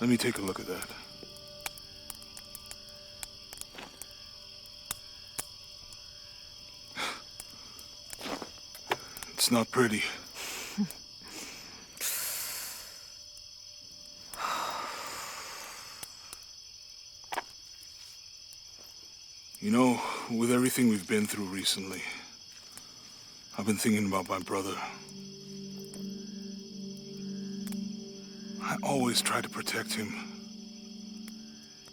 Let me take a look at that. It's not pretty. You know, with everything we've been through recently, I've been thinking about my brother. I always tried to protect him.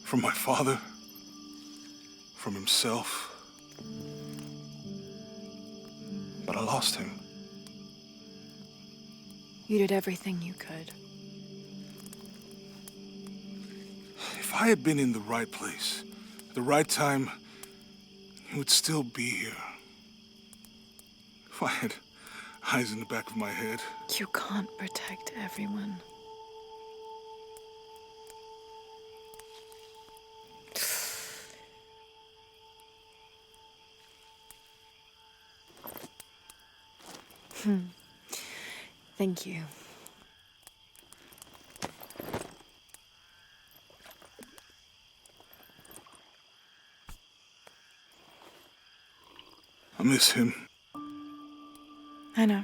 From my father, from himself. But I lost him. You did everything you could. If I had been in the right place, at the right time, he would still be here. If I had eyes in the back of my head. You can't protect everyone. Thank you. I miss him. I know.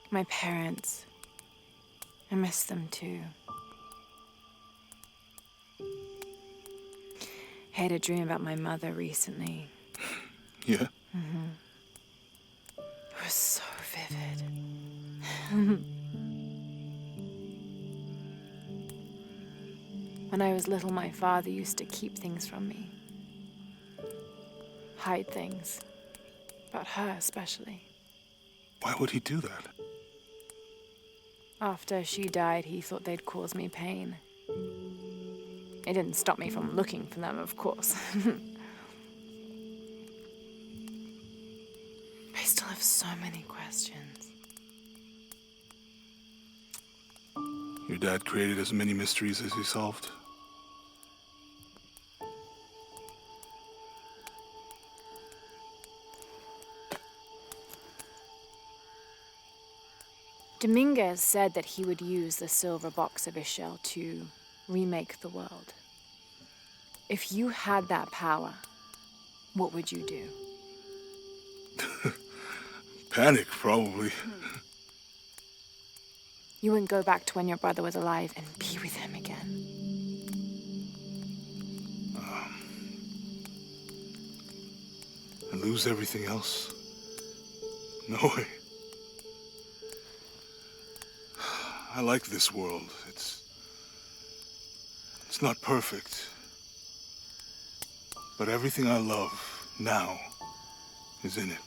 My parents. I miss them too. I had a dream about my mother recently. Yeah? It was so vivid. When I was little, my father used to keep things from me. Hide things. About her, especially. Why would he do that? After she died, he thought they'd cause me pain. It didn't stop me from looking for them, of course. I still have so many questions. Your dad created as many mysteries as he solved. Dominguez said that he would use the silver box of Ishel to remake the world. If you had that power, what would you do? Panic, probably. You wouldn't go back to when your brother was alive and be with him again. And lose everything else? No way. I like this world. It's not perfect. But everything I love now is in it.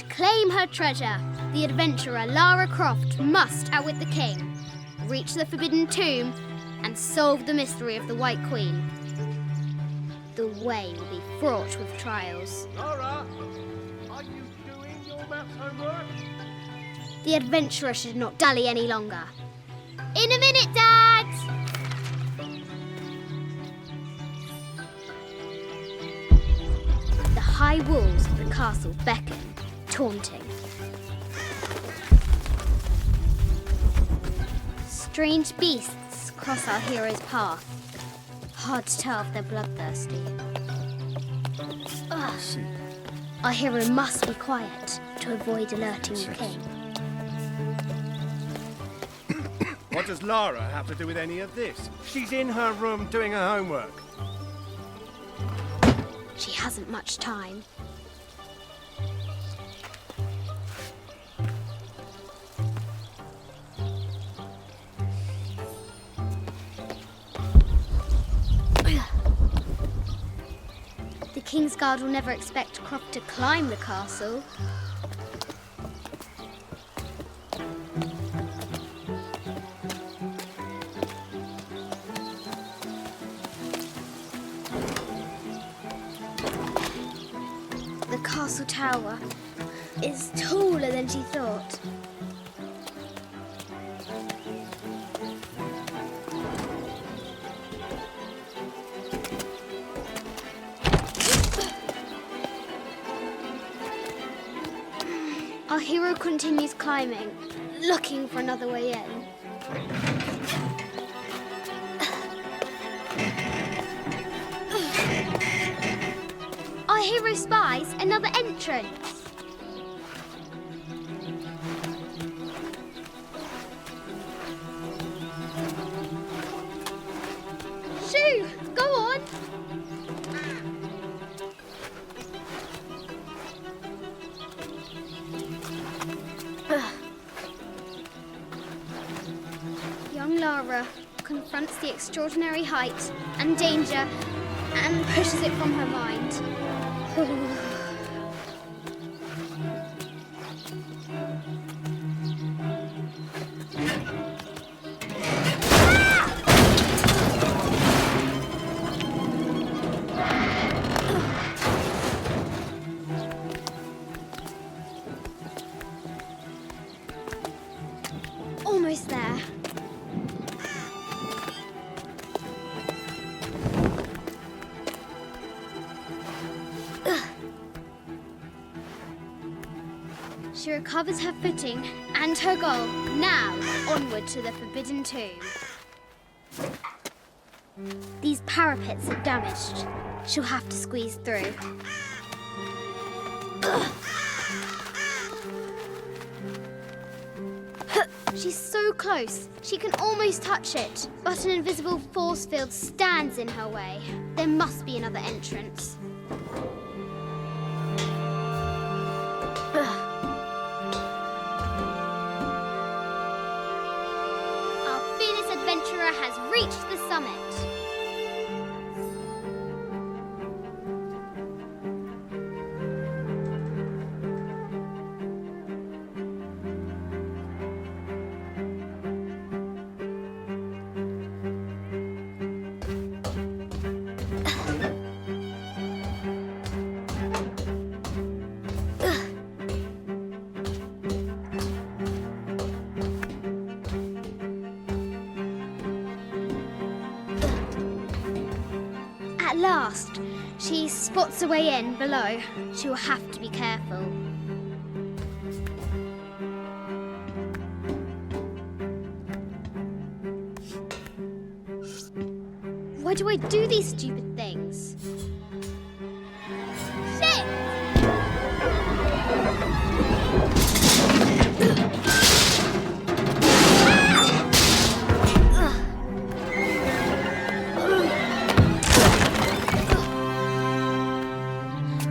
Claim her treasure. The adventurer Lara Croft must outwit the king, reach the forbidden tomb, and solve the mystery of the White Queen. The way will be fraught with trials. Lara, are you doing your maths homework? The adventurer should not dally any longer. In a minute, Dad! The high walls of the castle beckon, taunting. Strange beasts cross our hero's path. Hard to tell if they're bloodthirsty. Our hero must be quiet to avoid alerting the king. What does Lara have to do with any of this? She's in her room doing her homework. She hasn't much time. The King's Guard will never expect Croft to climb the castle. castle tower is taller than she thought. Our hero continues climbing, looking for another way in. Our hero spies another entrance. Shoo! Go on! Young Lara confronts the extraordinary height and danger and pushes it from her mind. Almost there. She recovers her footing and her goal. Now, onward to the Forbidden Tomb. These parapets are damaged. She'll have to squeeze through. She's so close, she can almost touch it. But an invisible force field stands in her way. There must be another entrance. Our fearless adventurer has reached the summit. At last, she spots a way in below. She will have to be careful. Why do I do these stupid things? Shit!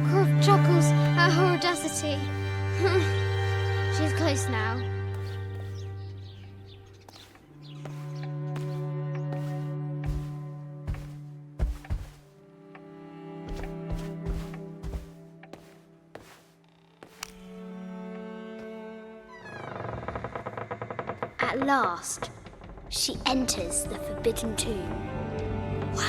Croft chuckles at her audacity. She's close now. At last, she enters the Forbidden Tomb. Wow!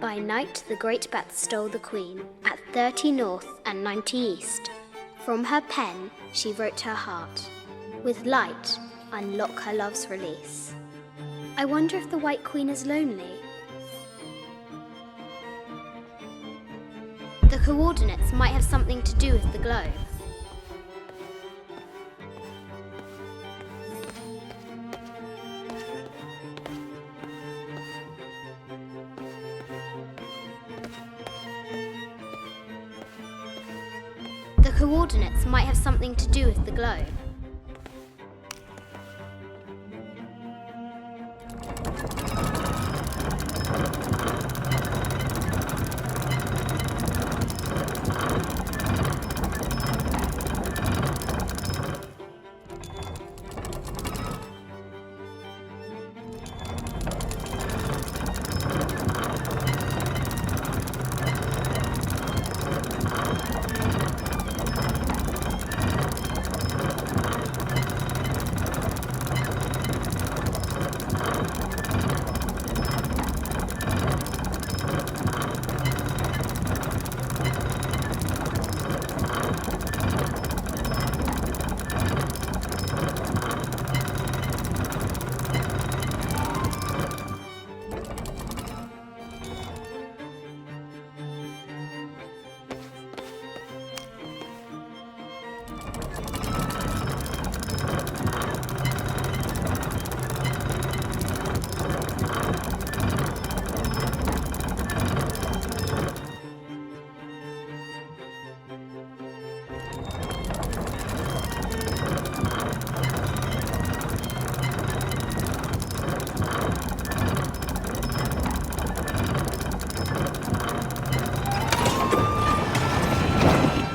By night, the great bat stole the queen at 30 north and 90 east. From her pen, she wrote her heart. With light, unlock her love's release. I wonder if the White Queen is lonely. The coordinates might have something to do with the globe. The coordinates might have something to do with the globe.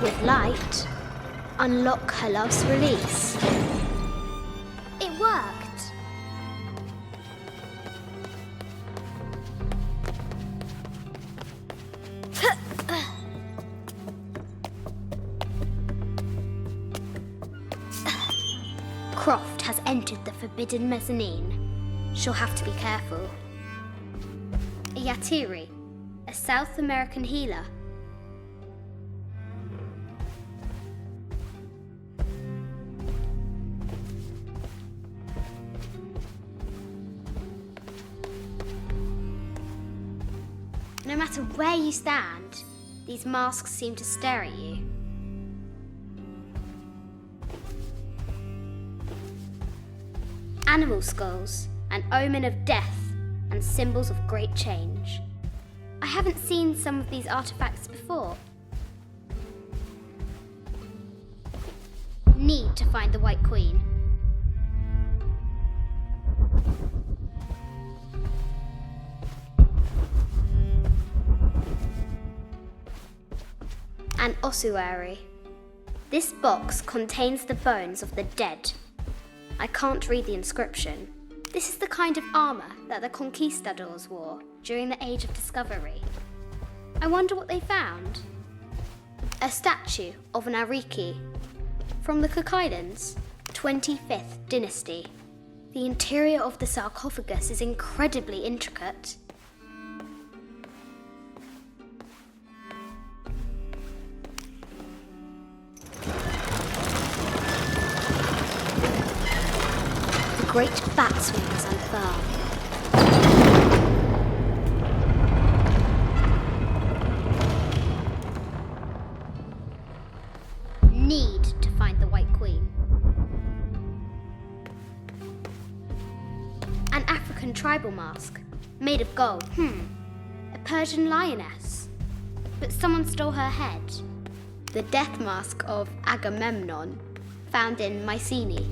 With light, unlock her love's release. It worked. Croft has entered the forbidden mezzanine. She'll have to be careful. A Yatiri, a South American healer. No matter where you stand, these masks seem to stare at you. Animal skulls, an omen of death and symbols of great change. I haven't seen some of these artifacts before. Need to find the White Queen. An ossuary. This box contains the bones of the dead. I can't read the inscription. This is the kind of armor that the conquistadors wore during the Age of Discovery. I wonder what they found. A statue of an Ariki from the Cook Islands, 25th dynasty. The interior of the sarcophagus is incredibly intricate. The great bat's wings unfurl. Need to find the White Queen. An African tribal mask, made of gold. A Persian lioness. But someone stole her head. The death mask of Agamemnon, found in Mycenae.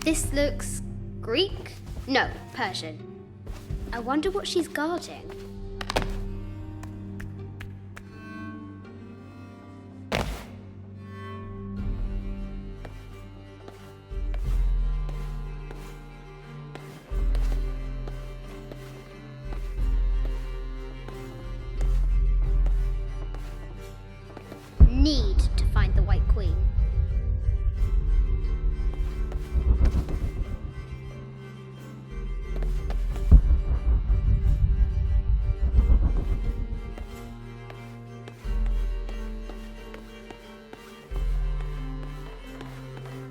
This looks Greek? No, Persian. I wonder what she's guarding. Need to find the White Queen.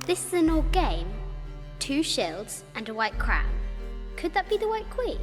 This is an old game. 2 shields and a white crown. Could that be the White Queen?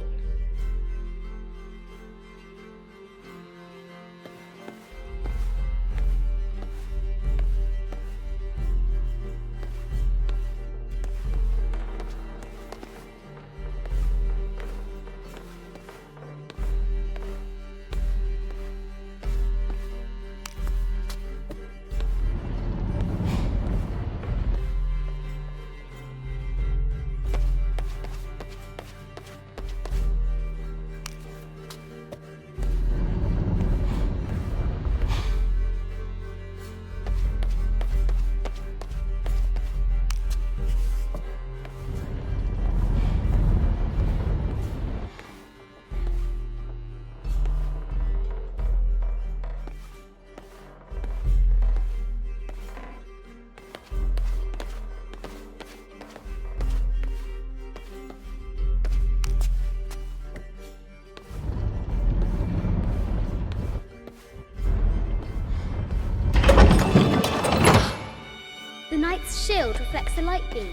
The knight's shield reflects the light beam.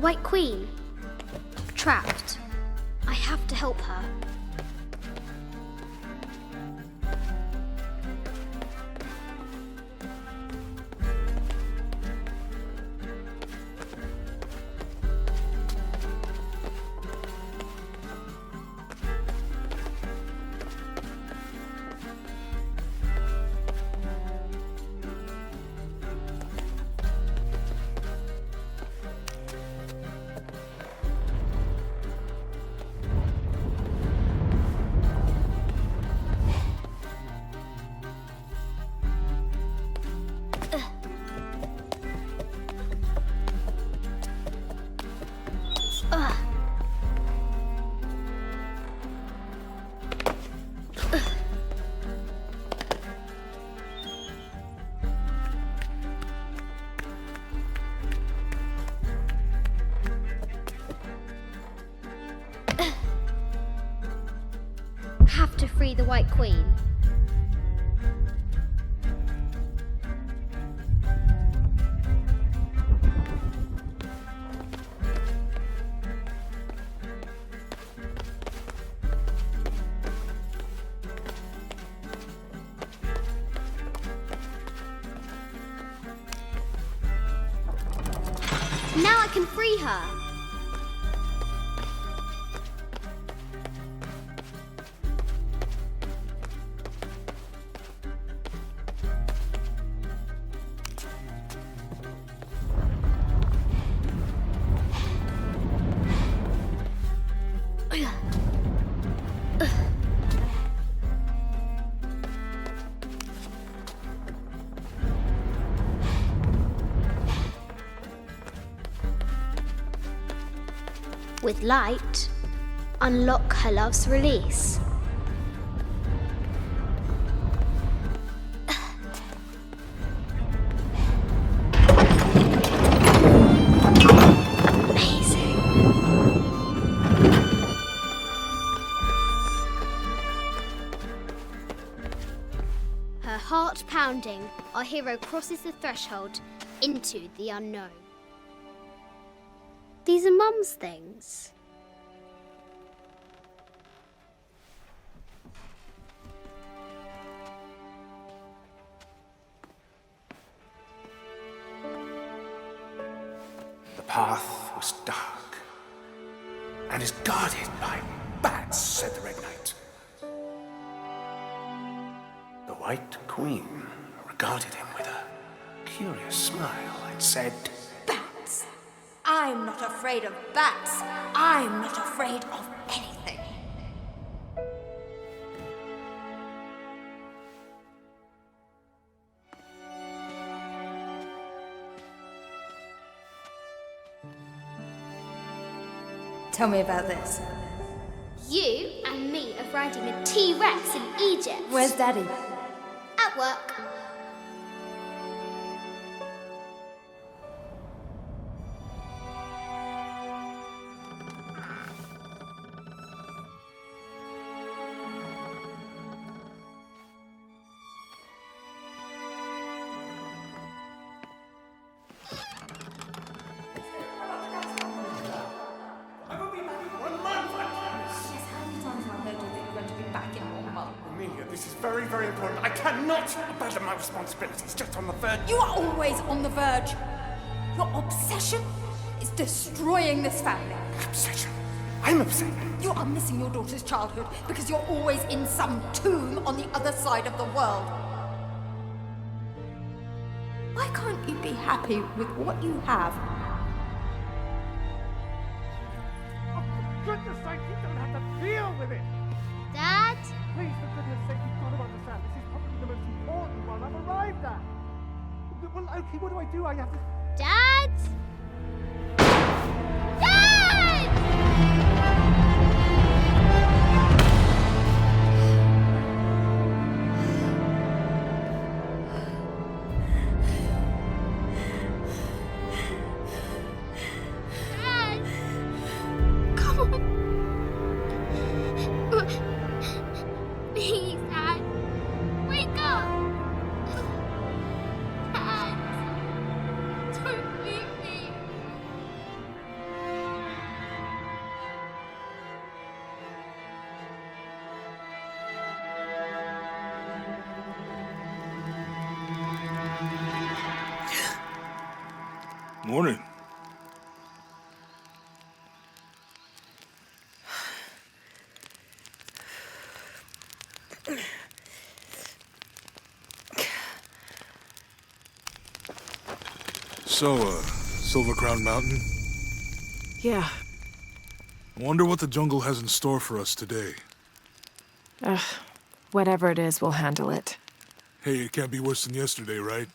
White Queen. Trapped. I have to help her. Have to free the White Queen. Now I can free her. With light, unlock her love's release. Amazing. Her heart pounding, our hero crosses the threshold into the unknown. These are Mum's things. The path was dark and is guarded by bats, said the Red Knight. The White Queen regarded him with a curious smile and said, Bats! I'm not afraid of bats. I'm not afraid of anything. Tell me about this. You and me are riding a T-Rex in Egypt. Where's Daddy? At work. Amelia, this is very, very important. I cannot abandon my responsibilities just on the verge. You are always on the verge. Your obsession is destroying this family. Obsession? I'm upset. You are missing your daughter's childhood because you're always in some tomb on the other side of the world. Why can't you be happy with what you have? Oh, for goodness sake, you don't have to deal with it. Dad? Please, for goodness sake, you've got to understand. This is probably the most important one I've arrived at. Well, okay, what do? I have to... Dad? Dad! Dad! Come on. Please, Dad. Wake up. Dad. Don't leave. Morning. So, Silver Crown Mountain? Yeah. I wonder what the jungle has in store for us today. Whatever it is, we'll handle it. Hey, it can't be worse than yesterday, right?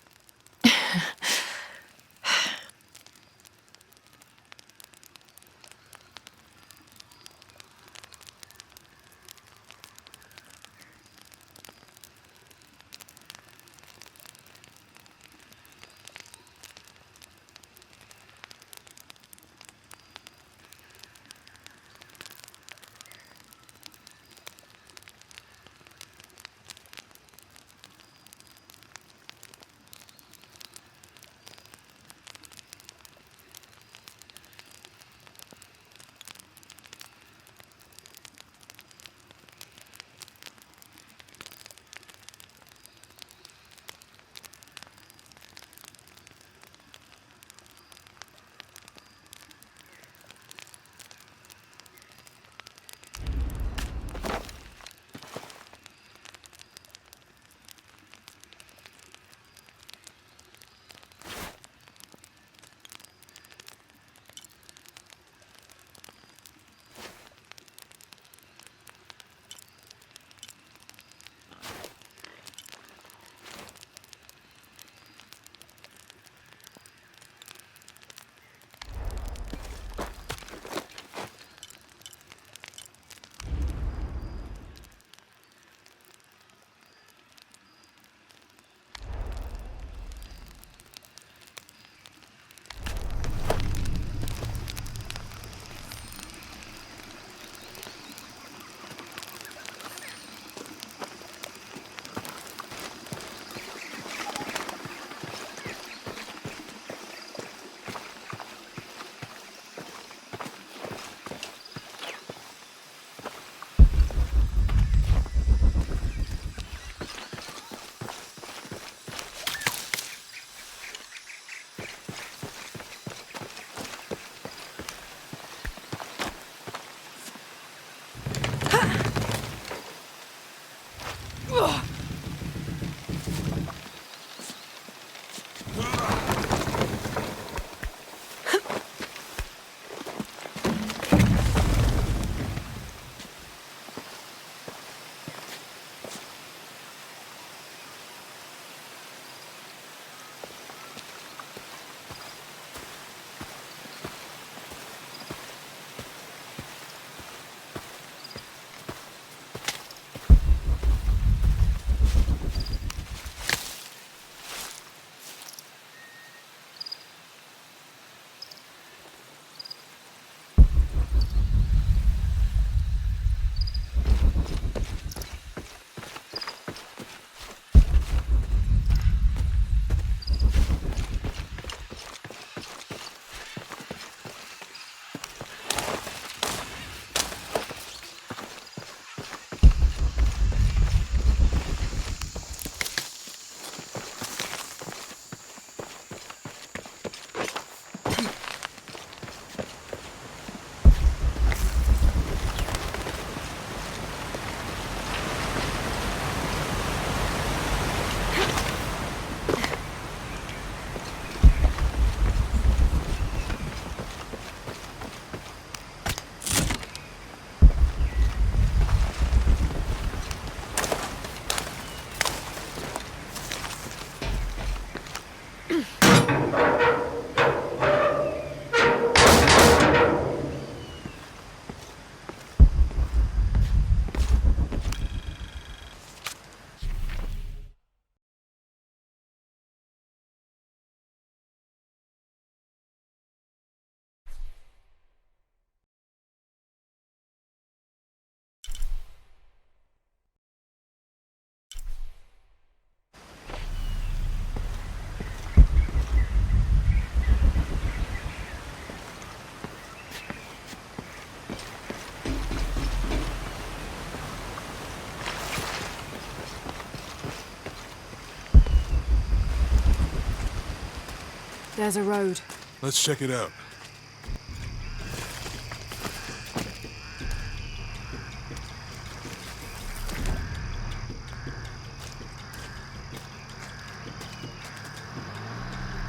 There's a road. Let's check it out.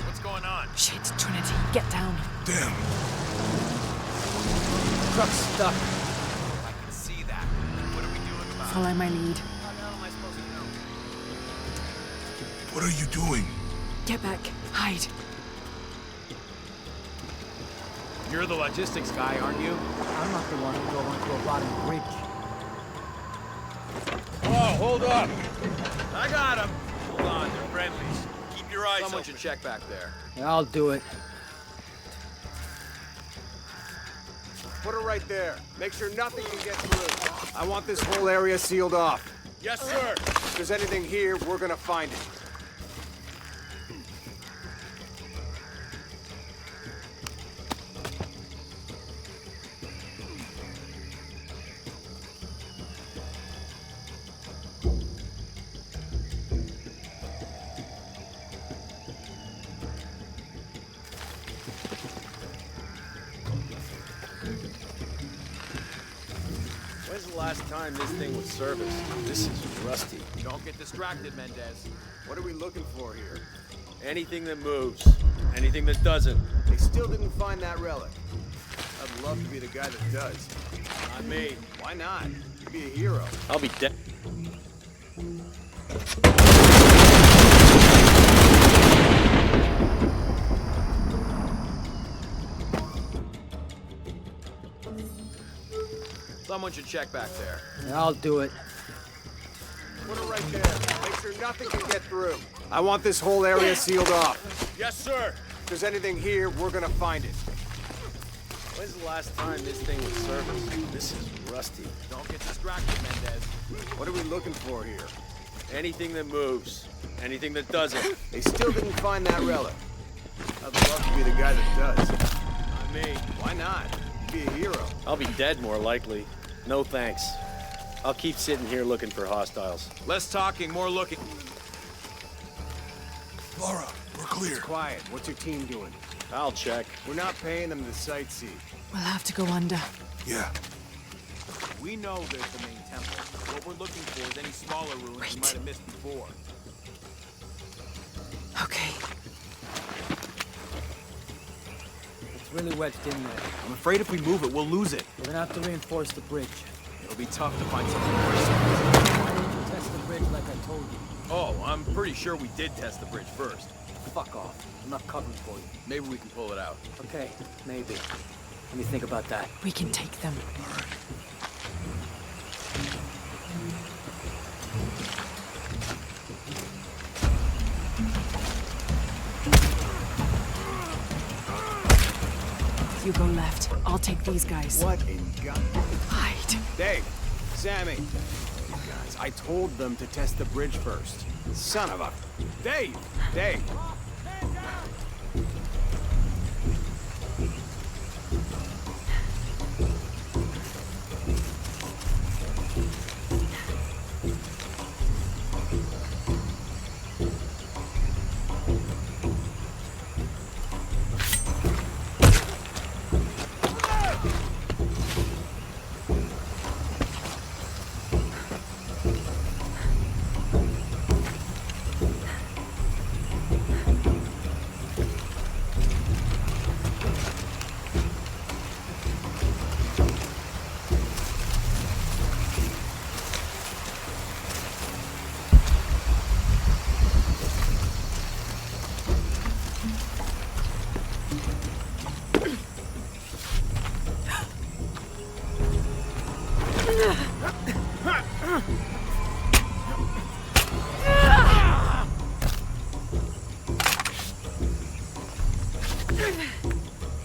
What's going on? Shit, Trinity, get down. Damn. Truck's stuck. I can see that. What are we doing about it? Follow my lead. How the hell am I supposed to know? What are you doing? Get back. Hide. You're the logistics guy, aren't you? I'm not the one who drove onto a bottom bridge. Whoa, hold up! I got him! Hold on, they're friendlies. Keep your eyes Someone should check back there. Yeah, I'll do it. Put her right there. Make sure nothing can get through. I want this whole area sealed off. Yes, sir! If there's anything here, we're gonna find it. When's the last time this thing was serviced? This is rusty. Don't get distracted, Mendez. What are we looking for here? Anything that moves. Anything that doesn't. They still didn't find that relic. I'd love to be the guy that does. Not me. Why not? You'd be a hero. I'll be dead. Someone should check back there. Yeah, I'll do it. Put her right there. Make sure nothing can get through. I want this whole area sealed off. Yes, sir! If there's anything here, we're gonna find it. When's the last time this thing was serviced? This is rusty. Don't get distracted, Mendez. What are we looking for here? Anything that moves. Anything that doesn't. They still didn't find that relic. I'd love to be the guy that does. Not me. Why not? You'd be a hero. I'll be dead more likely. No thanks. I'll keep sitting here looking for hostiles. Less talking, more looking. Lara, we're clear. Quiet. What's your team doing? I'll check. We're not paying them to sightsee. We'll have to go under. Yeah. We know there's the main temple. What we're looking for is any smaller ruins Wait. we might have missed before. Okay. It's really wedged in there. I'm afraid if we move it, we'll lose it. We're gonna have to reinforce the bridge. It'll be tough to find something more solid. Why didn't you test the bridge like I told you? Oh, I'm pretty sure we did test the bridge first. Fuck off. I'm not covering for you. Maybe we can pull it out. Okay, maybe. Let me think about that. We can take them. You go left. I'll take these guys. What in God? Hide. Dave, Sammy. You guys, I told them to test the bridge first. Son of a... Dave! Dave!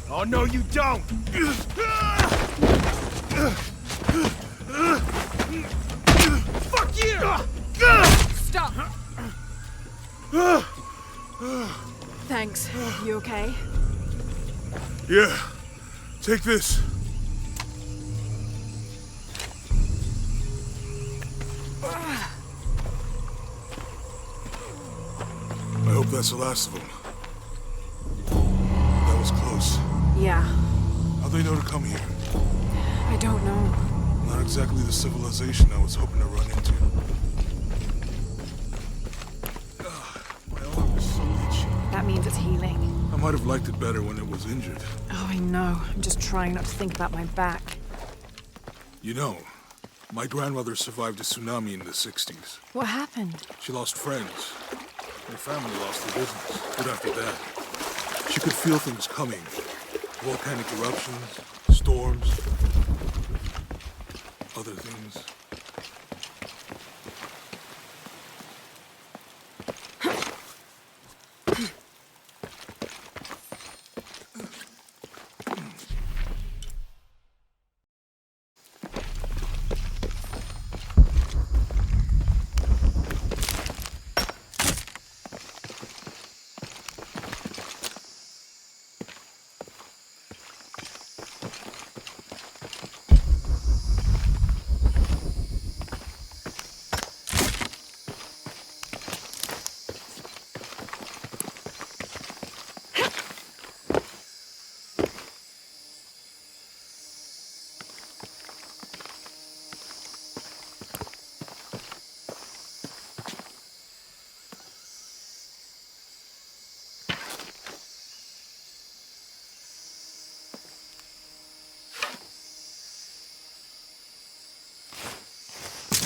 Oh, no, you don't! Fuck you! Stop! Thanks. You okay? Yeah. Take this. I hope that's the last of them. That was close. Yeah, How'd they know to come here? I don't know. Not exactly the civilization I was hoping to run into. My arm is so itchy. That means it's healing. I might have liked it better when it was injured. Oh, I know. I'm just trying not to think about my back. You know, my grandmother survived a tsunami in the 60s. What happened? She lost friends. Her family lost their business. But after that, she could feel things coming. Volcanic eruptions, storms, other things.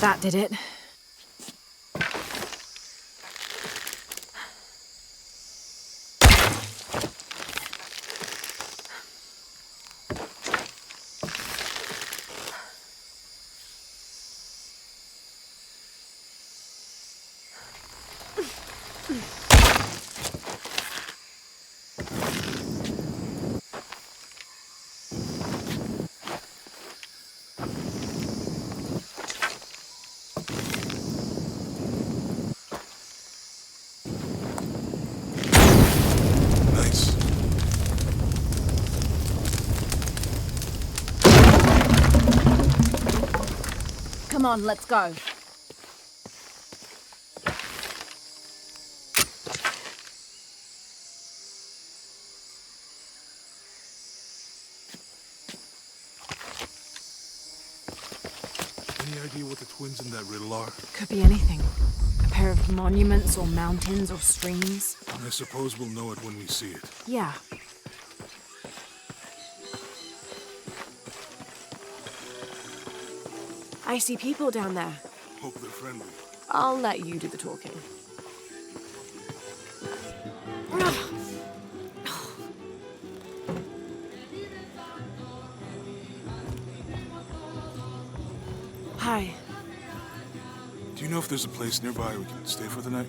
That did it. Nice. Come on, let's go. Any idea what the twins in that riddle are? Could be anything. A pair of monuments or mountains or streams. I suppose we'll know it when we see it. Yeah. I see people down there. Hope they're friendly. I'll let you do the talking. Hi. Do you know if there's a place nearby we can stay for the night?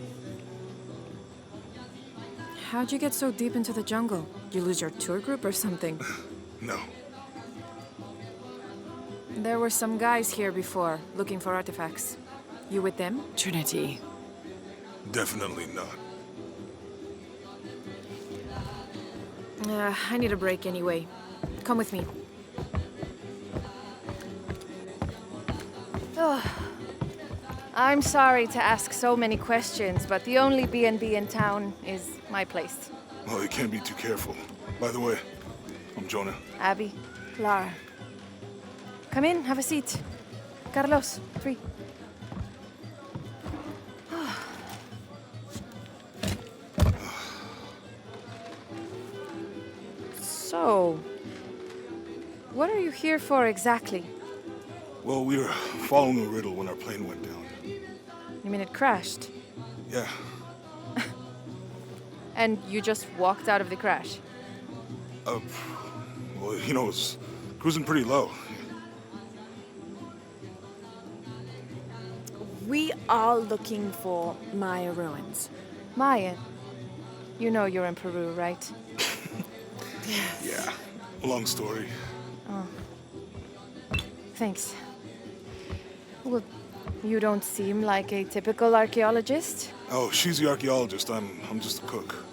How'd you get so deep into the jungle? You lose your tour group or something? No. There were some guys here before, looking for artifacts. You with them? Trinity. Definitely not. I need a break anyway. Come with me. Oh. I'm sorry to ask so many questions, but the only B&B in town is my place. Well, you can't be too careful. By the way, I'm Jonah. Abby. Lara. Come in, have a seat. Carlos, free. So, what are you here for exactly? Well, we were following a riddle when our plane went down. You mean it crashed? Yeah. And you just walked out of the crash? Well, you know, it was cruising pretty low. We are looking for Maya ruins. Mayan? You know you're in Peru, right? Yeah. Long story. Oh. Thanks. Well, you don't seem like a typical archaeologist. Oh, she's the archaeologist. I'm just a cook.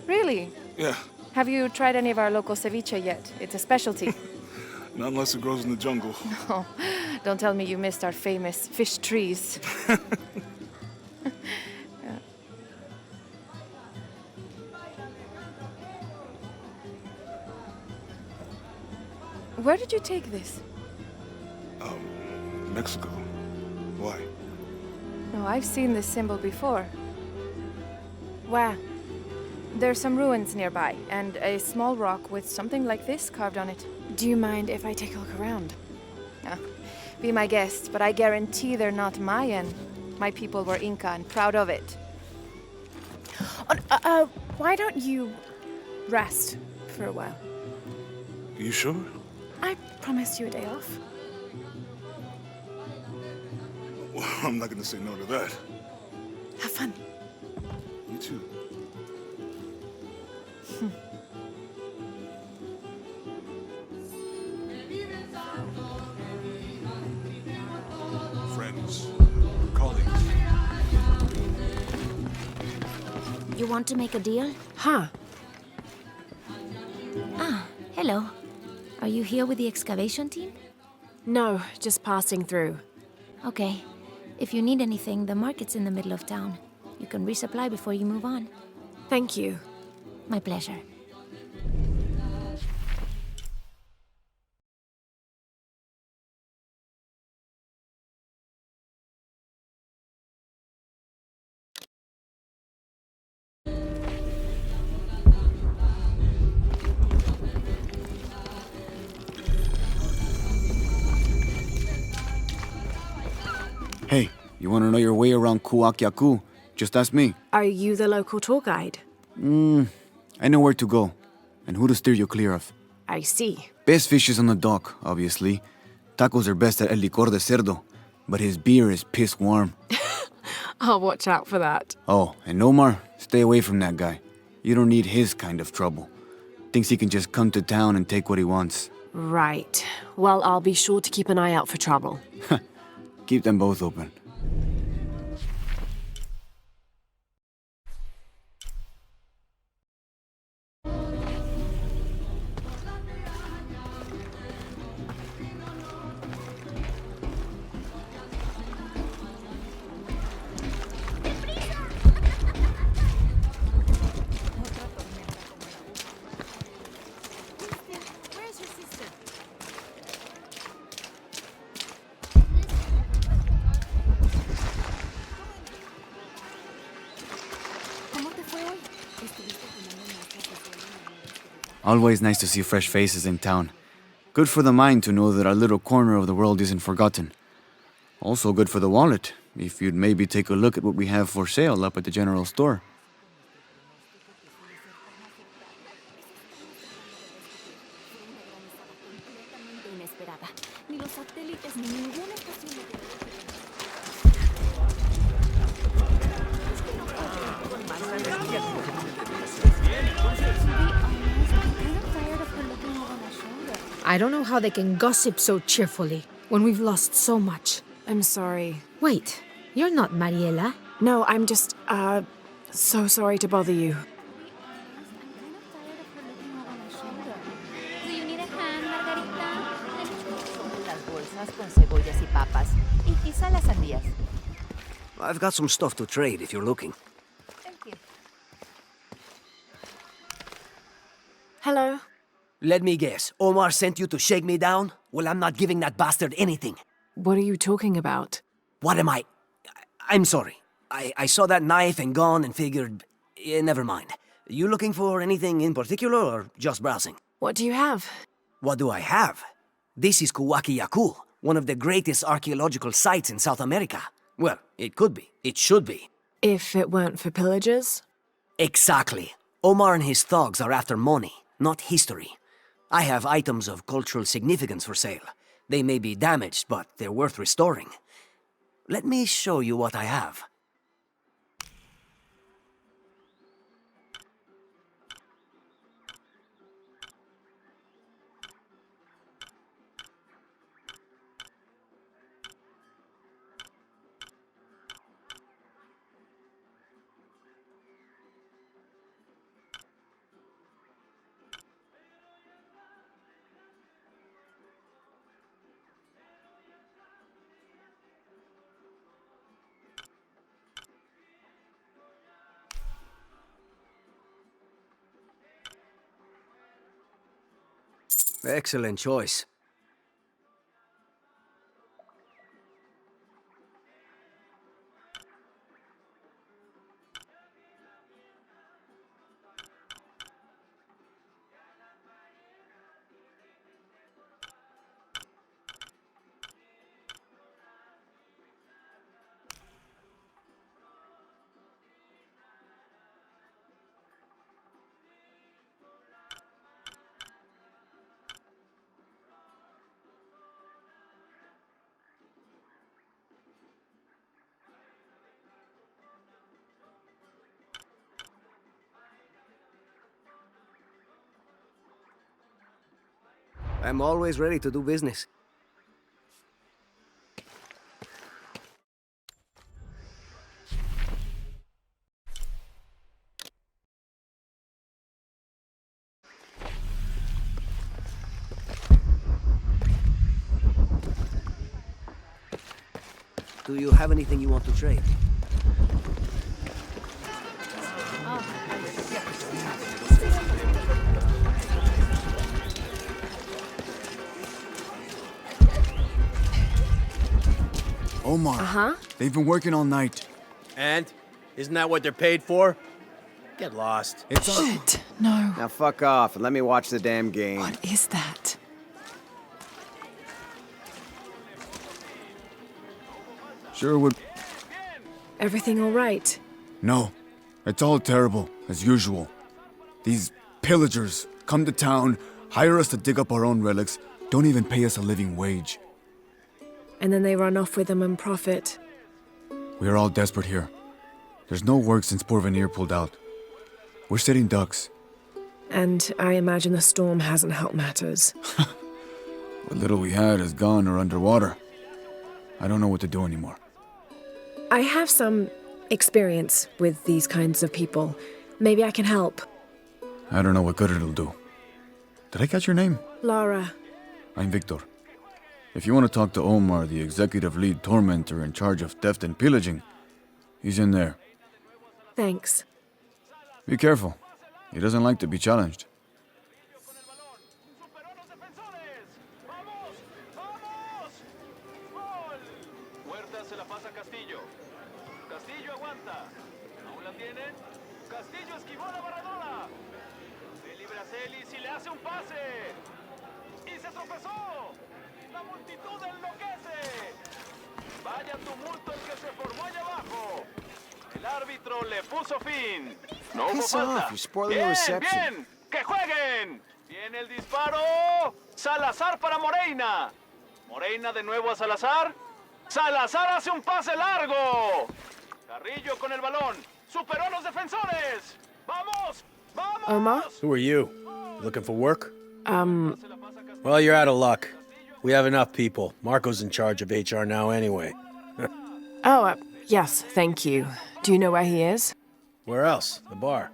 Really? Yeah. Have you tried any of our local ceviche yet? It's a specialty. Not unless it grows in the jungle. Oh, don't tell me you missed our famous fish trees. Where did you take this? Mexico. Why? No, I've seen this symbol before. Where? There's some ruins nearby, and a small rock with something like this carved on it. Do you mind if I take a look around? Be my guest, but I guarantee they're not Mayan. My people were Inca and proud of it. Why don't you rest for a while? You sure? I promised you a day off. Well, I'm not gonna say no to that. Have fun. You too. Friends, colleagues. You want to make a deal? Huh. Ah, hello. Are you here with the excavation team? No, just passing through. Okay. If you need anything, the market's in the middle of town. You can resupply before you move on. Thank you. My pleasure. Hey, you want to know your way around Kuakyaku? Just ask me. Are you the local tour guide? I know where to go, and who to steer you clear of. I see. Best fish is on the dock, obviously. Tacos are best at El Licor de Cerdo, but his beer is piss warm. I'll watch out for that. Oh, and Omar, stay away from that guy. You don't need his kind of trouble. Thinks he can just come to town and take what he wants. Right. Well, I'll be sure to keep an eye out for trouble. Keep them both open. Always nice to see fresh faces in town. Good for the mind to know that our little corner of the world isn't forgotten. Also good for the wallet, if you'd maybe take a look at what we have for sale up at the general store. I don't know how they can gossip so cheerfully when we've lost so much. I'm sorry. Wait, you're not Mariela. No, I'm just, so sorry to bother you. Do you need a hand, Margarita? Las bolsas con cebollas y papas, y quizá las sandías. I've got some stuff to trade if you're looking. Thank you. Hello? Let me guess. Omar sent you to shake me down? Well, I'm not giving that bastard anything. What are you talking about? What am I? I'm sorry. I saw that knife and gun and figured... never mind. You looking for anything in particular or just browsing? What do you have? What do I have? This is Kuwakiyaku, one of the greatest archaeological sites in South America. Well, it could be. It should be. If it weren't for pillagers? Exactly. Omar and his thugs are after money, not history. I have items of cultural significance for sale. They may be damaged, but they're worth restoring. Let me show you what I have. Excellent choice. I'm always ready to do business. Do you have anything you want to trade? Omar. Uh-huh. They've been working all night. And? Isn't that what they're paid for? Get lost. It's Shit, no. Now fuck off and let me watch the damn game. What is that? Sure would. Everything all right? No. It's all terrible, as usual. These pillagers come to town, hire us to dig up our own relics, don't even pay us a living wage. And then they run off with them and profit. We are all desperate here. There's no work since Porvenir pulled out. We're sitting ducks. And I imagine the storm hasn't helped matters. What little we had is gone or underwater. I don't know what to do anymore. I have some experience with these kinds of people. Maybe I can help. I don't know what good it'll do. Did I catch your name? Lara. I'm Victor. If you want to talk to Omar, the executive lead tormentor in charge of theft and pillaging, he's in there. Thanks. Be careful. He doesn't like to be challenged. Vaya tumulto el que se formó allá abajo. El árbitro le puso fin. No hubo Piss falta. off, you're spoiling the Bien, reception. bien. ¡Que jueguen! Viene el disparo. Salazar para Moreina. Moreina de nuevo a Salazar. Salazar hace un pase largo. Carrillo con el balón. Superó a los defensores. ¡Vamos! ¡Vamos! Omar? Who are you? Looking for work? Well, you're out of luck. We have enough people. Marco's in charge of HR now anyway. Yes, thank you. Do you know where he is? Where else? The bar.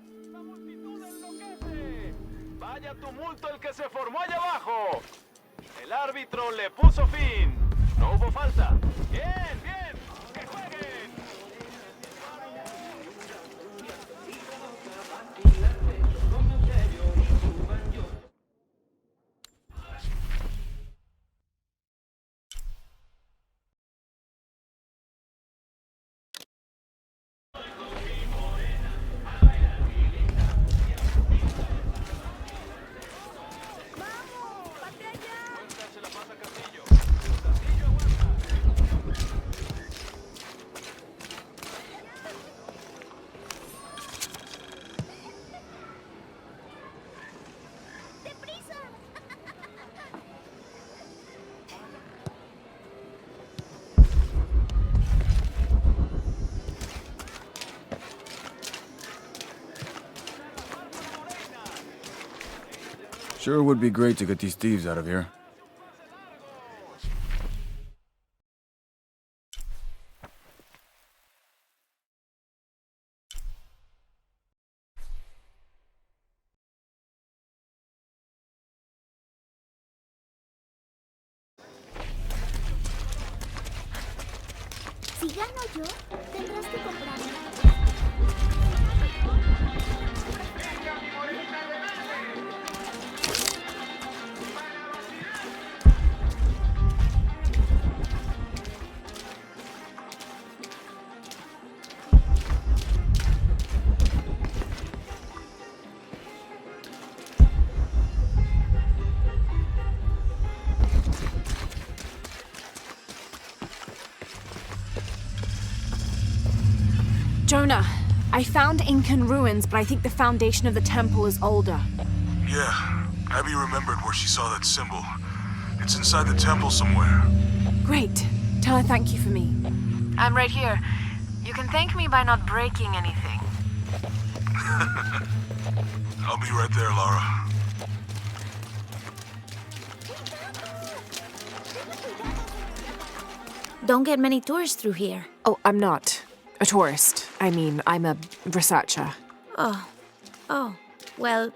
Vaya tumulto el que se formó allá abajo. El árbitro le puso fin. No hubo falta. Bien, bien. ¡Que jueguen! Sure would be great to get these thieves out of here. Si gano yo, tendrás que comprarme. Jonah, I found Incan ruins, but I think the foundation of the temple is older. Yeah, Abby remembered where she saw that symbol. It's inside the temple somewhere. Great. Tell her thank you for me. I'm right here. You can thank me by not breaking anything. I'll be right there, Lara. Don't get many tourists through here. Oh, I'm not a tourist. I mean, I'm a researcher. Oh. Well,